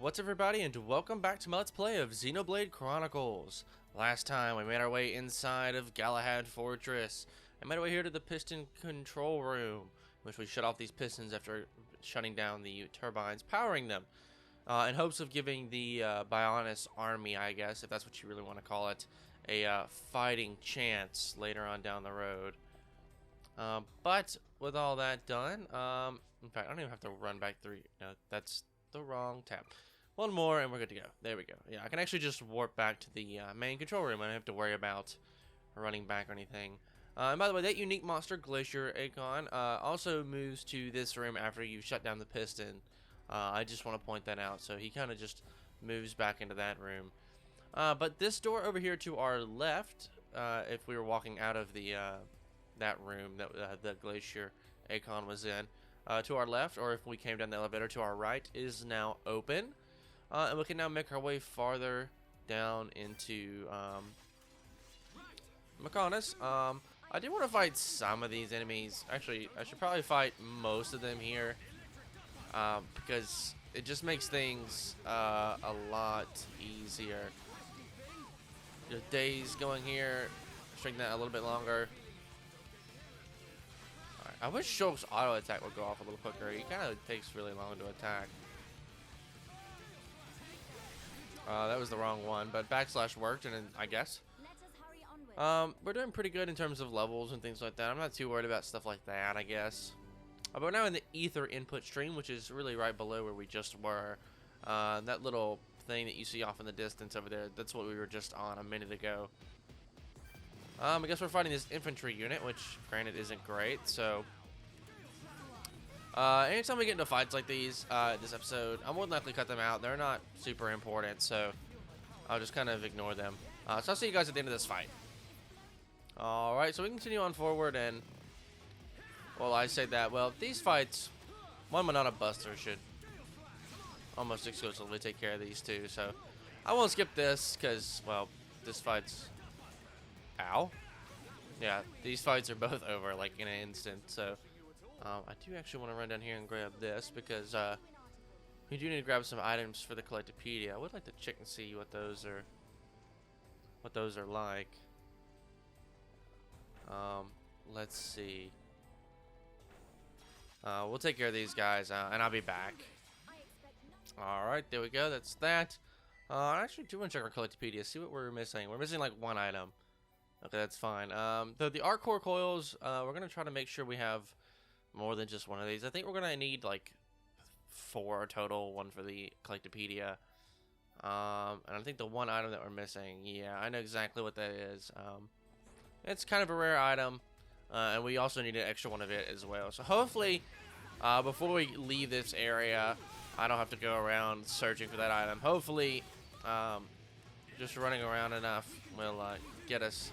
What's up everybody, and welcome back to my Let's Play of Xenoblade Chronicles. Last time we made our way inside of Galahad Fortress and made our way here to the piston control room, which we shut off these pistons after shutting down the turbines powering them, in hopes of giving the Bionis army, I guess, if that's what you really want to call it, a fighting chance later on down the road. But with all that done, in fact, I don't even have to run back through. No, that's the wrong tab. One more and we're good to go. There we go. Yeah, I can actually just warp back to the main control room. I don't have to worry about running back or anything. And by the way, that unique monster, Glacier Acon, also moves to this room after you shut down the piston. I just want to point that out. So he kind of just moves back into that room. But this door over here to our left, if we were walking out of the that room that the Glacier Acon was in, to our left, or if we came down the elevator to our right, is now open. And we can now make our way farther down into Mechonis. I do want to fight some of these enemies. Actually, I should probably fight most of them here, because it just makes things a lot easier. The days going here, strengthen that a little bit longer. I wish Shulk's auto attack would go off a little quicker. He kind of takes really long to attack. That was the wrong one, but backslash worked, and I guess. We're doing pretty good in terms of levels and things like that. I'm not too worried about stuff like that, I guess. But we're now in the ether input stream, which is really right below where we just were. That little thing that you see off in the distance over there, that's what we were just on a minute ago. I guess we're fighting this infantry unit, which granted isn't great, so anytime we get into fights like these, this episode, I'll more than likely cut them out. They're not super important, so I'll just kind of ignore them. So I'll see you guys at the end of this fight. Alright, so we continue on forward, and, well, I say that, well, these fights, one Banana Buster should almost exclusively take care of these two, so I won't skip this, because, well, this fight's... Ow. Yeah, these fights are both over, like, in an instant, so I do actually want to run down here and grab this, because we do need to grab some items for the Collectopedia. I would like to check and see what those are like. Let's see. We'll take care of these guys, and I'll be back. Alright, there we go, that's that. I actually do want to check our Collectopedia, see what we're missing. We're missing, like, one item. Okay, that's fine. The Arc Core coils, we're going to try to make sure we have more than just one of these. I think we're going to need, like, 4 total, one for the Collectopedia. And I think the one item that we're missing, yeah, I know exactly what that is. It's kind of a rare item, and we also need an extra one of it as well. So hopefully, before we leave this area, I don't have to go around searching for that item. Hopefully, just running around enough will get us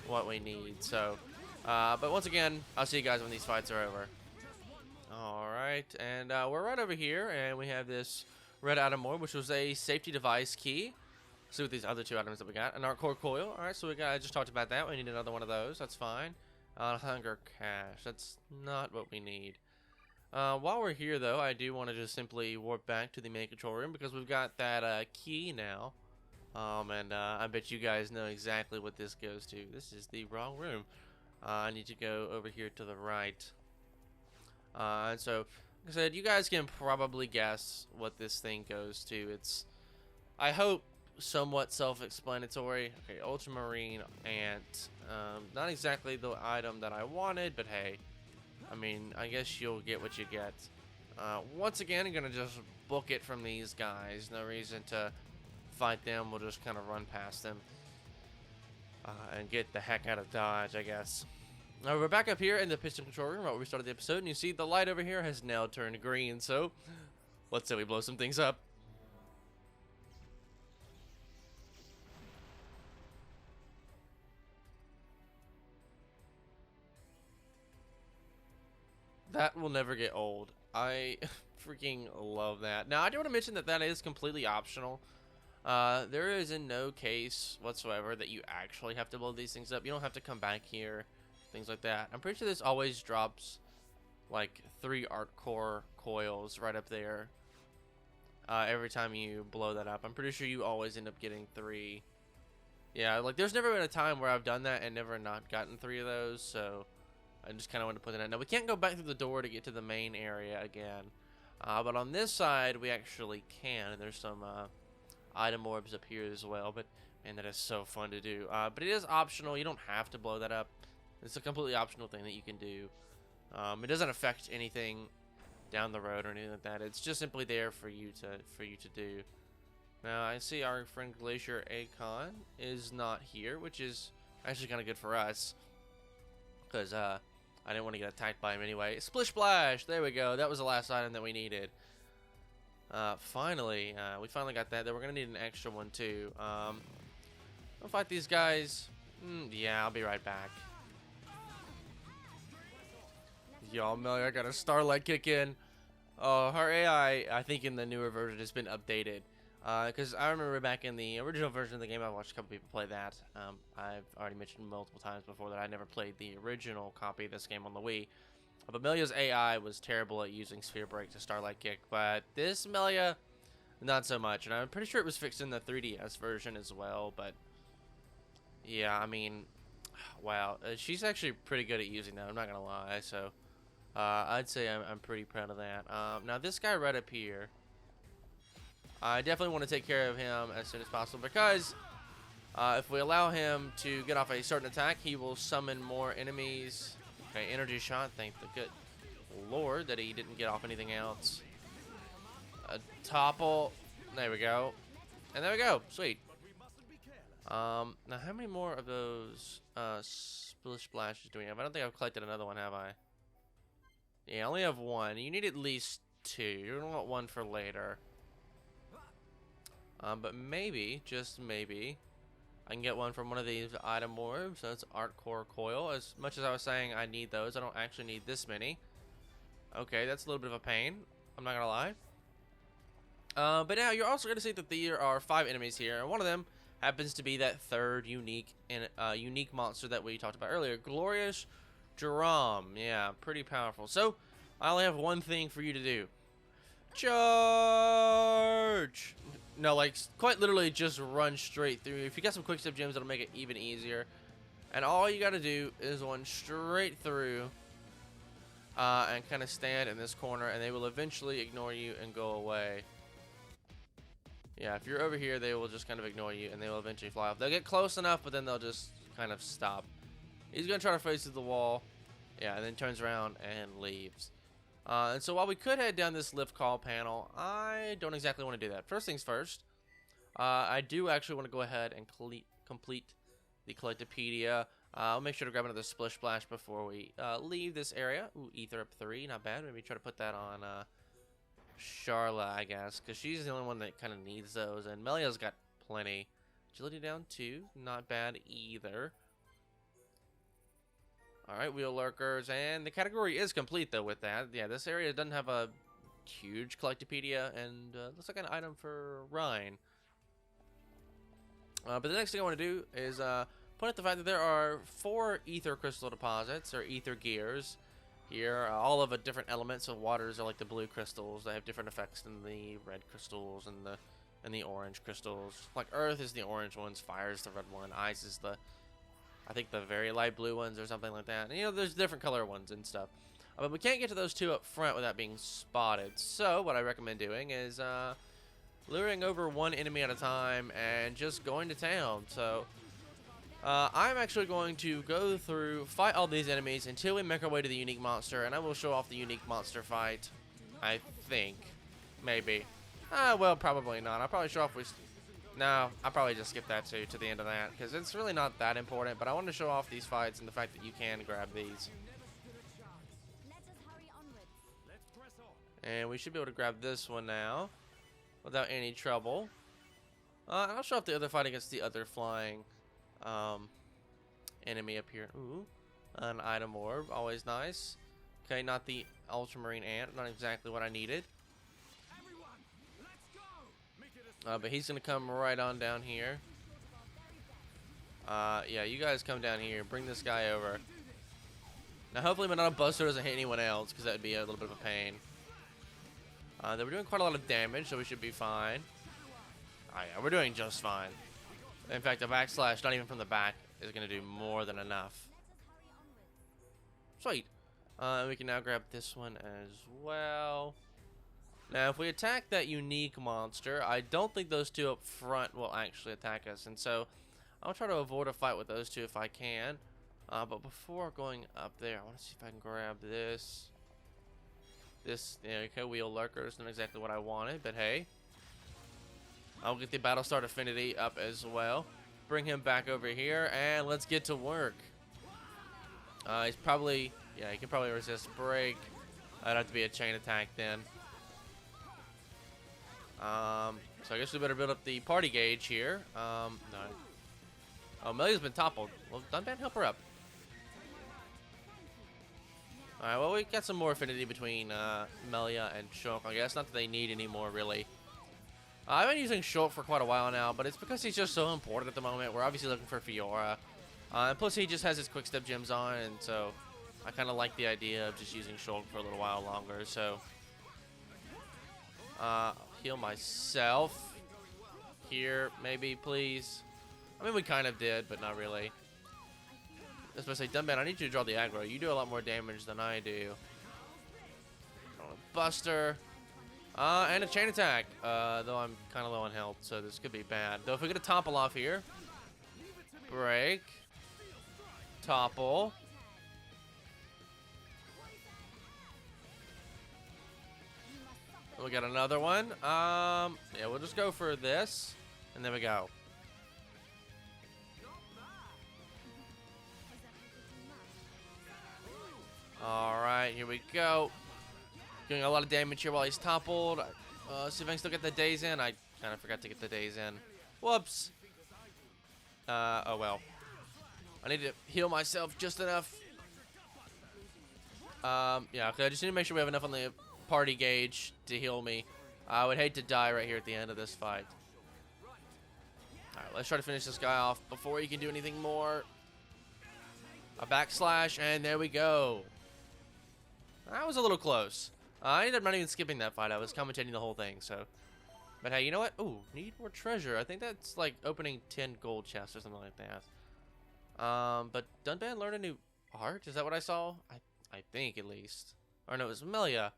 what we need. So but once again, I'll see you guys when these fights are over. Alright, and we're right over here, and we have this red item more, which was a safety device key. Let's see what these other two items that we got. An Arc Core coil. Alright, so I just talked about that. We need another one of those. That's fine. Hunger cash. That's not what we need. While we're here, though, I do want to just simply warp back to the main control room, because we've got that key now. And I bet you guys know exactly what this goes to. This is the wrong room. I need to go over here to the right. And so, like I said, you guys can probably guess what this thing goes to. It's, I hope, somewhat self-explanatory. Okay, Ultramarine Ant. Not exactly the item that I wanted, but hey, I mean, I guess you'll get what you get. Once again, I'm going to just book it from these guys. No reason to fight them. We'll just kind of run past them and get the heck out of Dodge, I guess. Now we're back up here in the piston control room where we started the episode, and you see the light over here has now turned green, so let's say we blow some things up. That will never get old. I freaking love that. Now, I do want to mention that that is completely optional. There is in no case whatsoever that you actually have to blow these things up. You don't have to come back here, things like that. I'm pretty sure this always drops like 3 Arc Core coils right up there. every time you blow that up. I'm pretty sure you always end up getting 3. Yeah, like there's never been a time where I've done that and never not gotten 3 of those, so I just kind of wanted to put that in. Now we can't go back through the door to get to the main area again, but on this side we actually can, and there's some item orbs up here as well, but man, that is so fun to do. But it is optional. You don't have to blow that up. It's a completely optional thing that you can do. It doesn't affect anything down the road or anything like that. It's just simply there for you to do. Now I see our friend Glacier Akon is not here, which is actually kind of good for us, because I didn't want to get attacked by him anyway. Splish Splash! There we go. That was the last item that we needed. Finally, we finally got that. Then we're gonna need an extra one too. I'll fight these guys. Yeah, I'll be right back. Y'all, Melia got a Starlight kick in. Her AI, I think in the newer version, has been updated. Because I remember back in the original version of the game, I watched a couple people play that. I've already mentioned multiple times before that I never played the original copy of this game on the Wii. But Melia's AI was terrible at using Sphere Break to Starlight Kick, but this Melia, not so much. And I'm pretty sure it was fixed in the 3DS version as well, but yeah, I mean, wow. She's actually pretty good at using that, I'm not going to lie, so I'd say I'm pretty proud of that. Now, this guy right up here, I definitely want to take care of him as soon as possible, because if we allow him to get off a certain attack, he will summon more enemies. Okay, energy shot. Thank the good Lord that he didn't get off anything else. A topple. There we go. And there we go. Sweet. Now, how many more of those Splish Splashes do we have? I don't think I've collected another one, have I? Yeah, I only have one. You need at least 2. You're going to want one for later. But maybe, just maybe, I can get one from one of these item orbs. So that's Art Core Coil. As much as I was saying I need those, I don't actually need this many. Okay, that's a little bit of a pain, I'm not gonna lie. But now you're also gonna see that there are 5 enemies here, and one of them happens to be that third unique monster that we talked about earlier, Glorious Drum. Yeah, pretty powerful. So I only have one thing for you to do. Charge! No, like, quite literally just run straight through. If you got some quick step gems, it'll make it even easier. And all you gotta do is run straight through and kind of stand in this corner, and they will eventually ignore you and go away. Yeah, if you're over here, they will just kind of ignore you, and they will eventually fly off. They'll get close enough, but then they'll just kind of stop. He's gonna try to face through the wall. Yeah, and then turns around and leaves. And so while we could head down this lift call panel, I don't exactly want to do that. First things first, I do actually want to go ahead and complete the Collectopedia. I'll make sure to grab another Splish Splash before we leave this area. Ooh, Ether up 3, not bad. Maybe try to put that on Charla, I guess, because she's the only one that kind of needs those. And Melia's got plenty. Agility down 2, not bad either. Alright, Wheel Lurkers, and the category is complete, though, with that. Yeah, this area doesn't have a huge Collectopedia, and looks like an item for Rhine. But the next thing I want to do is point out the fact that there are 4 Ether Crystal deposits, or Ether Gears, here. All of a different elements. So waters are like the blue crystals. They have different effects than the red crystals and the orange crystals. Like Earth is the orange ones, Fire is the red one, Ice is the, I think, the very light blue ones or something like that. And, you know, there's different color ones and stuff. But we can't get to those 2 up front without being spotted. So what I recommend doing is luring over one enemy at a time and just going to town. So I'm actually going to go through, fight all these enemies until we make our way to the unique monster, and I will show off the unique monster fight, I think. Maybe. Well, probably not. I'll probably show off with... No, I'll probably just skip that too to the end of that, because it's really not that important, but I want to show off these fights and the fact that you can grab these. And we should be able to grab this one now without any trouble. And I'll show off the other fight against the other flying enemy up here. Ooh, an item orb, always nice. Okay, not the ultramarine ant, not exactly what I needed. But he's gonna come right on down here. Yeah, you guys come down here, bring this guy over. Now hopefully Banana Buster doesn't hit anyone else, because that would be a little bit of a pain. They were doing quite a lot of damage, so we should be fine. Oh yeah, we're doing just fine. In fact, a backslash, not even from the back, is going to do more than enough. Sweet. We can now grab this one as well. Now, if we attack that unique monster, I don't think those two up front will actually attack us. And so, I'll try to avoid a fight with those two if I can. But before going up there, I want to see if I can grab this. Okay, wheel lurker is not exactly what I wanted, but hey. I'll get the Battlestar Affinity up as well. Bring him back over here, and let's get to work. He's probably, yeah, he can probably resist break. That'd have to be a chain attack then. So I guess we better build up the party gauge here. No. Oh, Melia's been toppled. Well, Dunban, help her up. Alright, well, we got some more affinity between Melia and Shulk, I guess. Not that they need any more, really. I've been using Shulk for quite a while now, but it's because he's just so important at the moment. We're obviously looking for Fiora. And plus, he just has his quick step gems on, and so I kind of like the idea of just using Shulk for a little while longer. So, heal myself here, maybe, please. I mean, we kind of did, but not really. I was supposed to say, Dunban, I need you to draw the aggro. You do a lot more damage than I do. Buster. And a chain attack. Though I'm kind of low on health, so this could be bad. Though if we get a topple off here. Break. Topple. We got another one. Yeah, we'll just go for this. And there we go. Alright, here we go. Doing a lot of damage here while he's toppled. See if I can still get the days in. I kind of forgot to get the days in. Whoops. Oh well. I need to heal myself just enough. Yeah, okay, I just need to make sure we have enough on the party gauge to heal me. I would hate to die right here at the end of this fight. Alright, let's try to finish this guy off before he can do anything more. A backslash, and there we go. That was a little close. I ended up not even skipping that fight. I was commentating the whole thing, so. But hey, you know what? Ooh, need more treasure. I think that's like opening 10 gold chests or something like that. But Dunban learned a new art? Is that what I saw? I think, at least. Or no, it was Melia.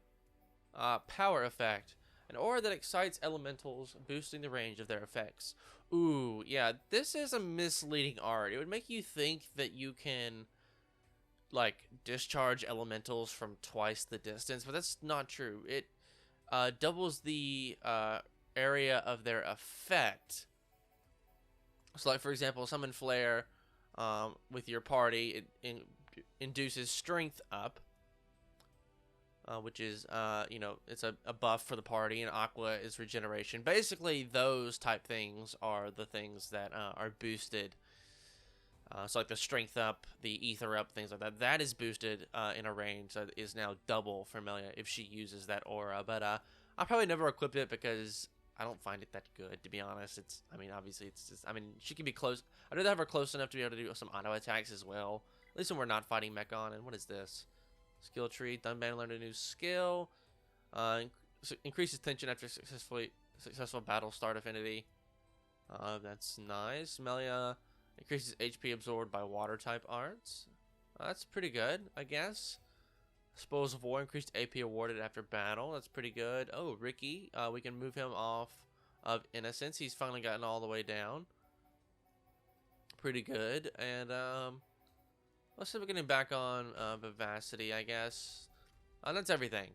Power effect. An aura that excites elementals, boosting the range of their effects. Ooh, yeah, this is a misleading art. It would make you think that you can, like, discharge elementals from twice the distance, but that's not true. It doubles the area of their effect. So, like, for example, summon flare with your party, it induces strength up, which is, you know, it's a buff for the party, and aqua is regeneration. Basically, those type things are the things that are boosted. So like the strength up, the ether up, things like that. That is boosted in a range that is now double for Melia if she uses that aura. But I probably never equipped it because I don't find it that good, to be honest. It's, I mean, obviously it's just, I mean, she can be close. I'd rather have her close enough to be able to do some auto attacks as well. At least when we're not fighting Mechon. And what is this? Skill tree. Dunban learned a new skill. Increases tension after successful battle start affinity. That's nice. Melia increases HP absorbed by water type arts. That's pretty good, I guess. Spoils of War, increased AP awarded after battle. That's pretty good. Oh, Ricky. We can move him off of Innocence. He's finally gotten all the way down. Pretty good. And let's see if we can get him back on Vivacity, I guess. That's everything.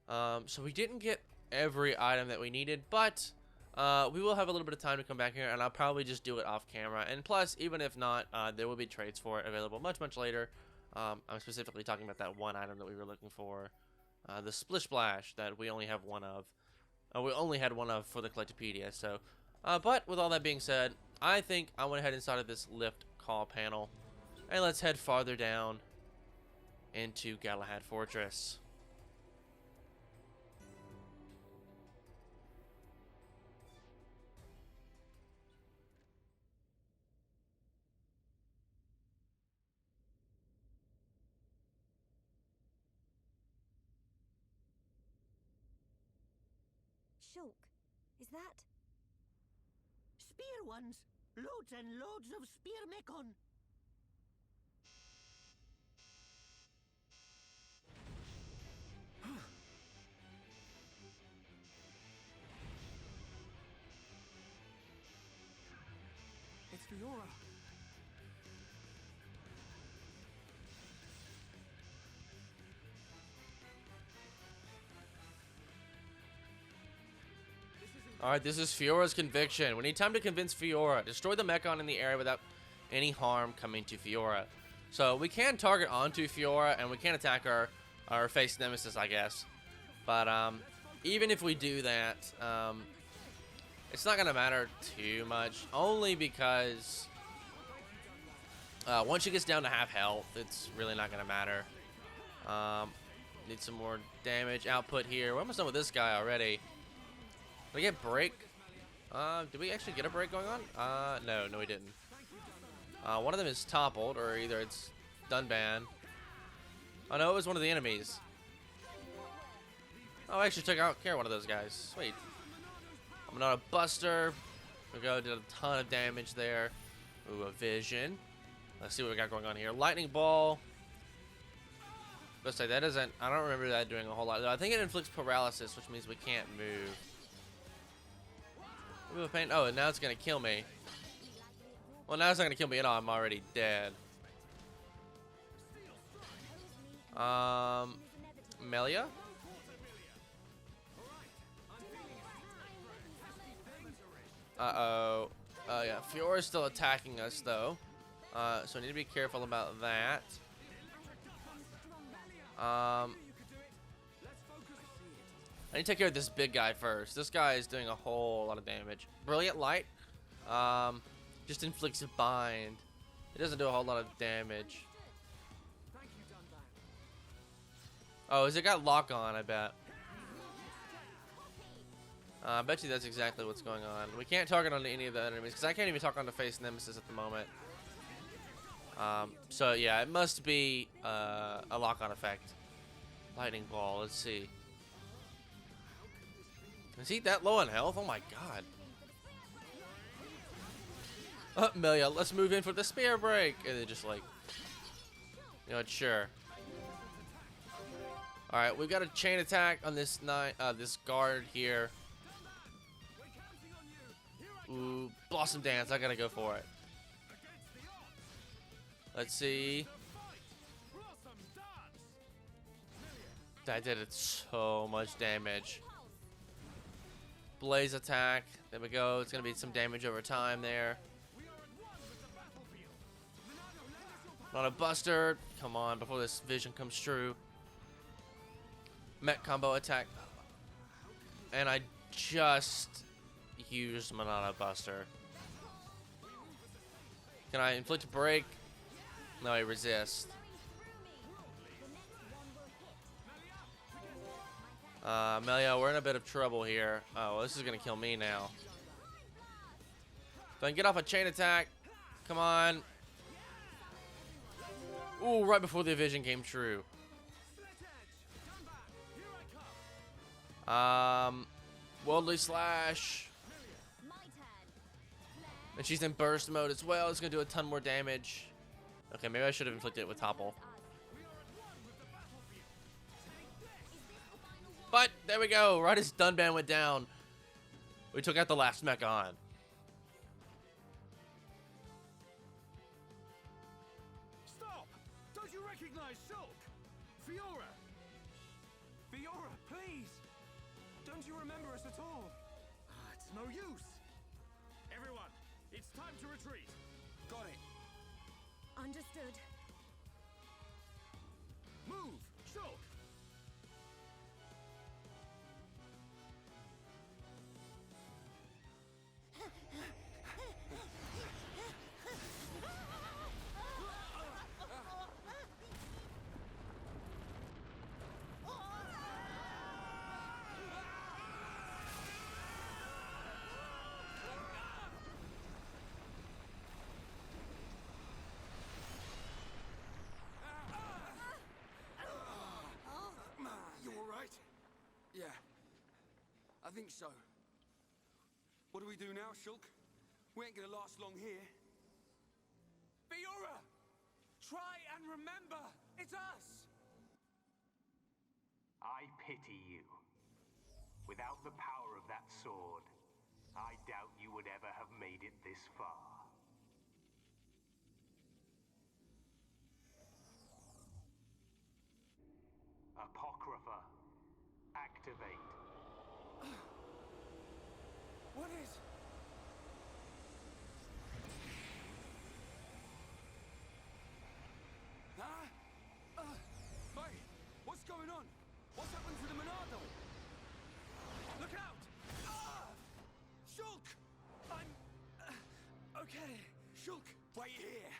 So we didn't get every item that we needed, but we will have a little bit of time to come back here, and I'll probably just do it off camera. And plus, even if not, there will be trades for it available much later. I'm specifically talking about that one item that we were looking for, the Splish Splash that we only have one of. We only had one of for the Collectopedia. So, but with all that being said, I think I went ahead and started this lift call panel, and let's head farther down into Galahad Fortress. shulk. Is that... Spear ones. Loads and loads of spear mechon. It's Fiora. Alright, this is Fiora's conviction. We need time to convince Fiora. Destroy the Mechon in the area without any harm coming to Fiora. So we can target onto Fiora and we can attack our face nemesis, I guess. But even if we do that, it's not going to matter too much. Only because once she gets down to half health, it's really not going to matter. Need some more damage output here. We're almost done with this guy already. Did we get break? Did we actually get a break going on? No, we didn't. One of them is toppled, or either it's done ban. Oh no, it was one of the enemies. Oh, I actually took out care of one of those guys. Sweet. I'm not a buster. We go, did a ton of damage there. Ooh, a vision. Let's see what we got going on here. Lightning ball. Let's say that doesn't. I don't remember that doing a whole lot. I think it inflicts paralysis, which means we can't move. Ooh, pain. Oh, and now it's gonna kill me. Well, now it's not gonna kill me at all. I'm already dead. Melia. Uh-oh. Oh, yeah. Fiora's still attacking us, though. So I need to be careful about that. I need to take care of this big guy first. This guy is doing a whole lot of damage. Brilliant Light. Just inflicts a bind. It doesn't do a whole lot of damage. Oh, has it got lock on, I bet. I bet you that's exactly what's going on. We can't target onto any of the enemies, because I can't even talk on the face nemesis at the moment. So yeah, it must be a lock-on effect. Lightning ball, let's see. Is he that low on health? Oh my god. Melia, let's move in for the spear break. And they're just like, you know what, sure. Alright, we've got a chain attack on this this guard here. Ooh, Blossom Dance, I gotta go for it. Let's see. That did it so much damage. Blaze attack. There we go. It's gonna be some damage over time there. Not a buster. Come on, before this vision comes true. Mech combo attack. And I just used Manana Buster. Can I inflict a break? No, I resist. Melia, we're in a bit of trouble here. Oh, well, this is gonna kill me now. So I can get off a chain attack. Come on. Ooh, right before the vision came true. Worldly Slash. And she's in burst mode as well. It's gonna do a ton more damage. Okay, maybe I should have inflicted it with Topple. But there we go. Right as Dunban went down, we took out the last mech on. Stop! Don't you recognize Shulk? Fiora! Fiora, please! Don't you remember us at all? It's no use. Everyone, it's time to retreat. Got it. Understood. Move, Shulk! think so. What do we do now, Shulk? We ain't gonna last long here. Fiora! Try and remember! It's us! I pity you. Without the power of that sword, I doubt you would ever have made it this far. Apocrypha, activate. What is... Hey, what's going on? What's happened to the Monado? Look out! Shulk! I'm... okay. Shulk, wait here.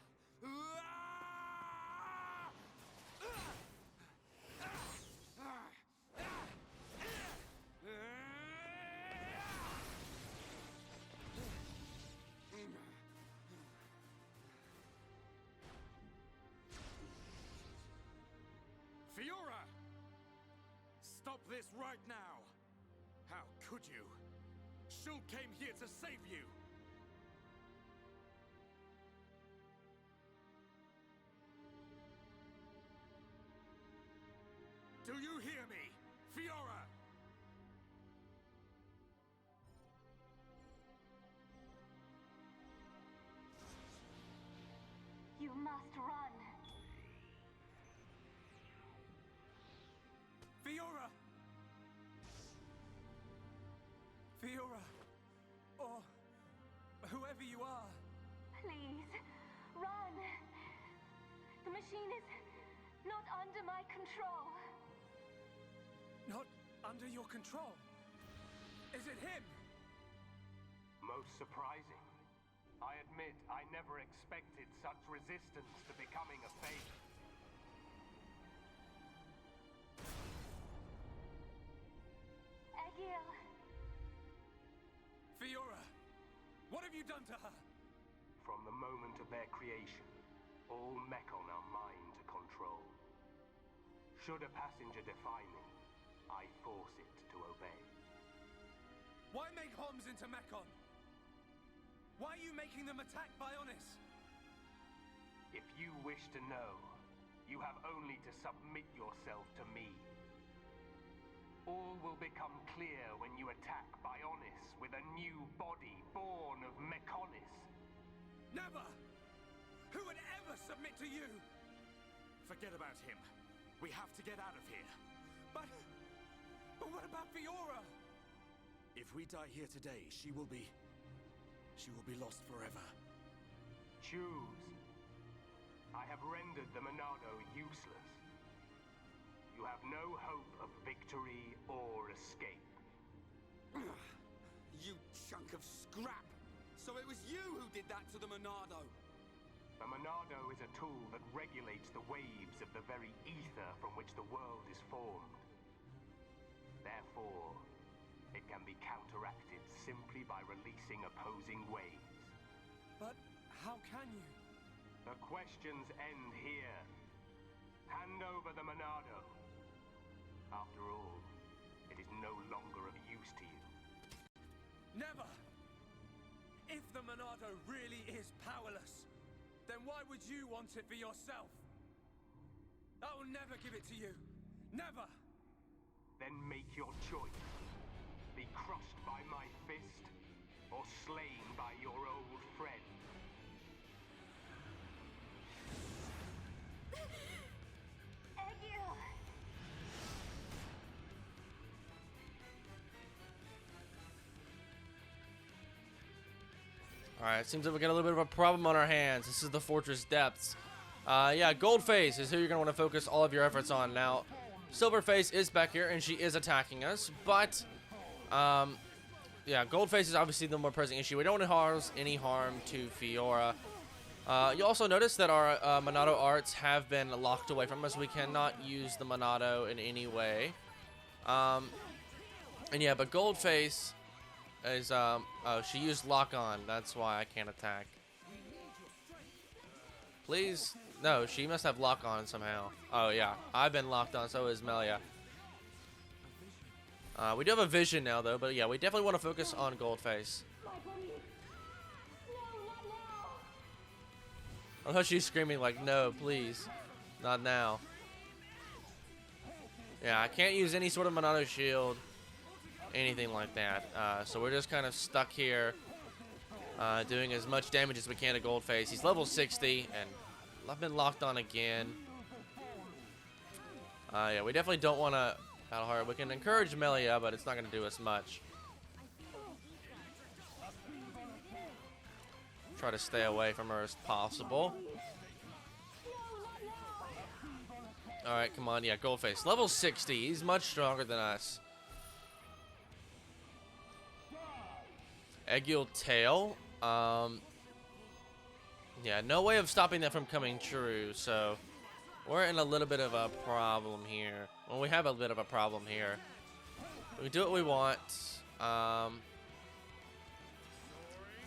Fiora! Stop this right now! How could you? Shulk came here to save you! Do you hear me, Fiora? You must run. Fiora! Fiora! Or whoever you are. Please, run. The machine is not under my control. Not under your control. Is it him? Most surprising. I admit I never expected such resistance to becoming a fate. Egil. Fiora, what have you done to her? From the moment of their creation, all Mechon are mine to control. Should a passenger defy me, I force it to obey. Why make Homs into Mechon? Why are you making them attack Bionis? If you wish to know, you have only to submit yourself to me. All will become clear when you attack Bionis with a new body born of Mechonis. Never! Who would ever submit to you? Forget about him. We have to get out of here. But what about Fiora? If we die here today, she will be lost forever. Choose. I have rendered the Monado useless. You have no hope of victory or escape. You chunk of scrap! So it was you who did that to the Monado! The Monado is a tool that regulates the waves of the very ether from which the world is formed. Therefore, it can be counteracted simply by releasing opposing waves. But how can you? The questions end here. Hand over the Monado. After all, it is no longer of use to you. Never! If the Monado really is powerless, then why would you want it for yourself? I will never give it to you. Never! Then make your choice. Be crushed by my fist, or slain by your old friend. Egil! Alright, seems like we got a little bit of a problem on our hands. This is the Fortress Depths. Yeah, Goldface is who you're going to want to focus all of your efforts on. Now, Silverface is back here, and she is attacking us, but, yeah, Goldface is obviously the more pressing issue. We don't want to cause any harm to Fiora. You also notice that our Monado arts have been locked away from us. We cannot use the Monado in any way. And yeah, but Goldface is, oh, she used lock on. That's why I can't attack. Please. No, she must have lock on somehow. Oh, yeah. I've been locked on, so is Melia. We do have a vision now, though, but yeah, we definitely want to focus on Goldface. I thought she's screaming like, no, please. Not now. Yeah, I can't use any sort of Monado shield. Anything like that. So we're just kind of stuck here. Doing as much damage as we can to Goldface. He's level 60, and I've been locked on again. Yeah, we definitely don't want to battle hard. We can encourage Melia, but it's not going to do us much. Try to stay away from her as possible. Alright, come on. Yeah, Goldface. Level 60. He's much stronger than us. Eggiel Tail. Yeah, no way of stopping that from coming true, so we're in a little bit of a problem here. Well, we have a bit of a problem here. We do what we want.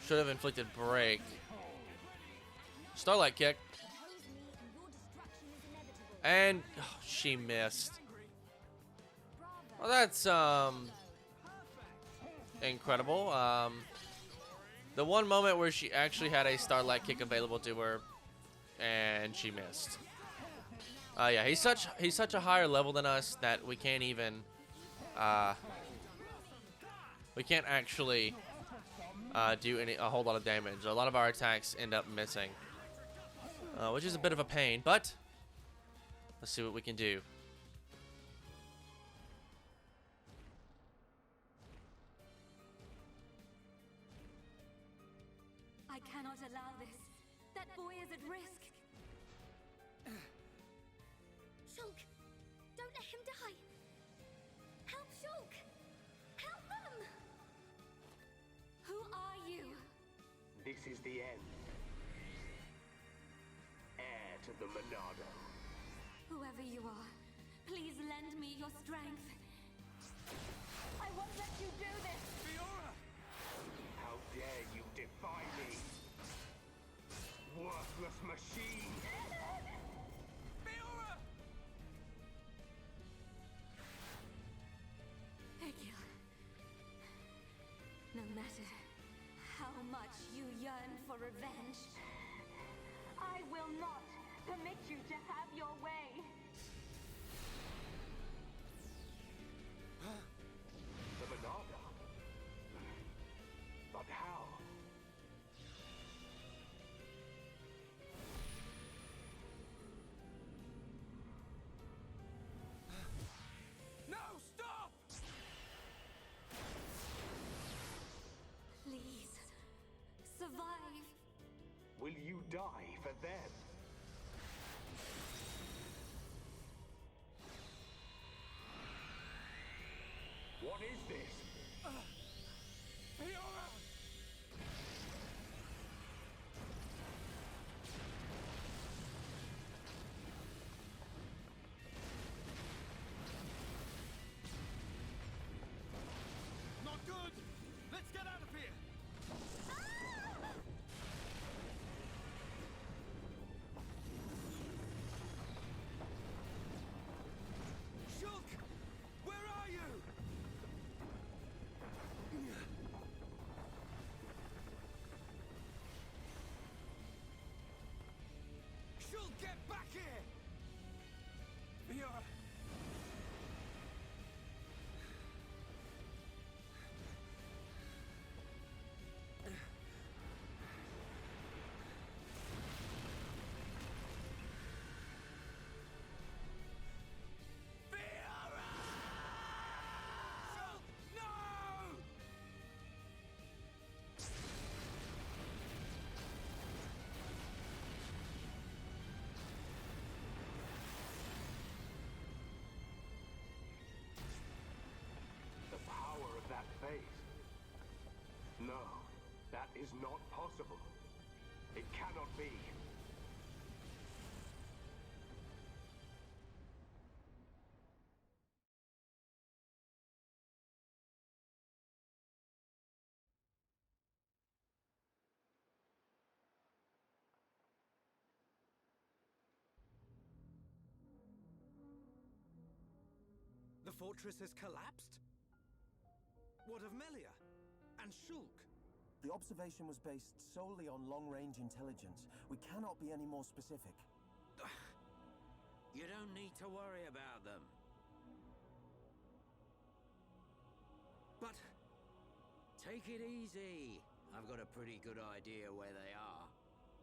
Should have inflicted break. Starlight kick. And oh, she missed. Well, that's incredible. The one moment where she actually had a Starlight kick available to her, and she missed. Yeah, he's such a higher level than us that we can't even we can't actually do a whole lot of damage. A lot of our attacks end up missing, which is a bit of a pain. But let's see what we can do. I cannot allow this. That boy is at risk. Shulk, don't let him die. Help Shulk. Help them. Who are you? This is the end. Heir to the Monado. Whoever you are, please lend me your strength. I won't let you do this. Fiora! How dare you defy me? Worthless machine! Fiora! Eggiel. No matter how much you yearn for revenge, I will not permit you to have your way. The Monado? But how? No, stop! Please, survive. Will you die for them? What is this? Fiora! Not good! Let's get out of here! Shulk! Where are you? Shulk, get back here! Fiora! Fiora! Shulk, no! The power of that face. No, that is not possible. It cannot be. The fortress has collapsed? What of Melia? And Shulk? The observation was based solely on long-range intelligence. We cannot be any more specific. You don't need to worry about them. But take it easy. I've got a pretty good idea where they are.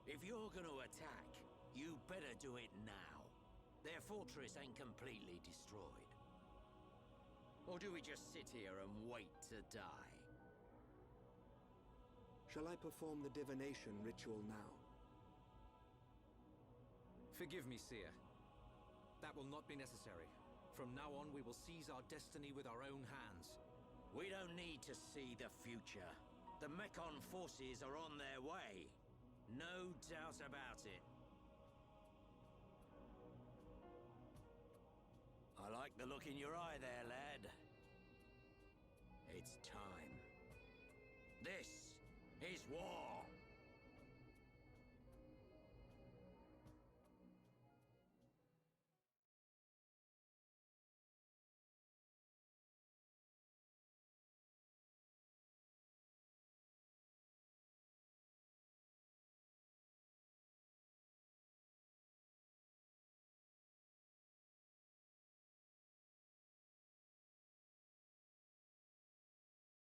If you're gonna attack, you better do it now. Their fortress ain't completely destroyed. Or do we just sit here and wait to die? Shall I perform the divination ritual now? Forgive me, Seer. That will not be necessary. From now on, we will seize our destiny with our own hands. We don't need to see the future. The Mechon forces are on their way. No doubt about it. I like the look in your eye there, lad. It's time. This is war!